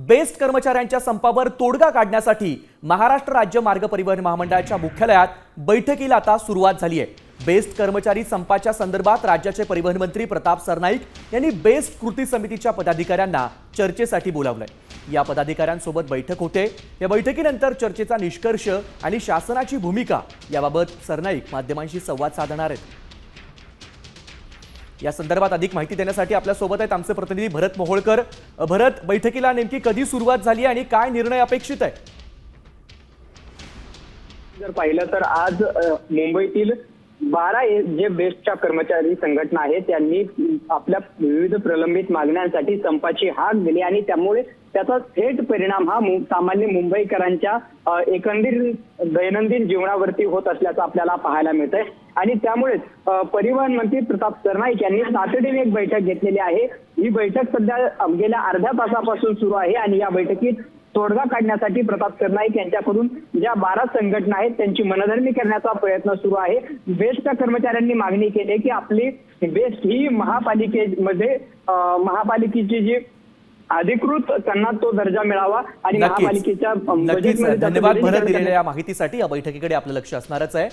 Best कर्मचाऱ्यांच्या संपावर तोडगा काढण्यासाठी महाराष्ट्र राज्य मार्ग परिवहन महामंडळाच्या मुख्यालयात बैठकीला आता सुरुवात झाली आहे। बेस्ट कर्मचारी संपाच्या संदर्भात राज्याचे परिवहन मंत्री प्रताप सरनाईक यांनी बेस्ट कृती समितीच्या पदाधिकाऱ्यांना चर्चेसाठी बोलावलंय। या पदाधिकाऱ्यांसोबत बैठक होते। या बैठकीनंतर चर्चेचा निष्कर्ष आणि शासनाची भूमिका याबाबत सरनाईक माध्यमांशी संवाद साधणार आहेत। या संदर्भात अधिक माहिती देण्यासाठी आपल्या सोबत आहेत आमचे प्रतिनिधी भरत मोहोळकर। भरत, बैठकीला नेमकी कधी सुरुवात झाली आणि काय निर्णय अपेक्षित आहे? जर पाहिलं तर आज मुंबईतील 12 जे बेस्टच्या कर्मचारी संघटना आहेत त्यांनी आपल्या विविध प्रलंबित मागण्यांसाठी संपाची हाक दिली आणि त्यामुळे त्याचा थेट परिणाम हा सामान्य मुंबईकरांच्या एकंदरीत दैनंदिन जीवनावरती होत असल्याचं आपल्याला पाहायला मिळतंय। आणि त्यामुळेच परिवहन मंत्री प्रताप सरनाईक यांनी तातडीने एक बैठक घेतलेली आहे। ही बैठक सध्या गेल्या अर्ध्या तासापासून सुरू आहे आणि या बैठकीत तोडगा काढण्यासाठी प्रताप सरनाईक यांच्याकडून ज्या 12 संघटना आहेत त्यांची मनधरणी करण्याचा प्रयत्न सुरू आहे। बेस्टच्या कर्मचाऱ्यांनी मागणी केली की आपली बेस्ट ही महापालिकेमध्ये महापालिकेची जी अधिकृत त्यांना तो दर्जा मिळावा आणि महापालिकेच्या धन्यवाद भरत दिलेल्या या माहितीसाठी। या बैठकीकडे आपलं लक्ष असणारच आहे।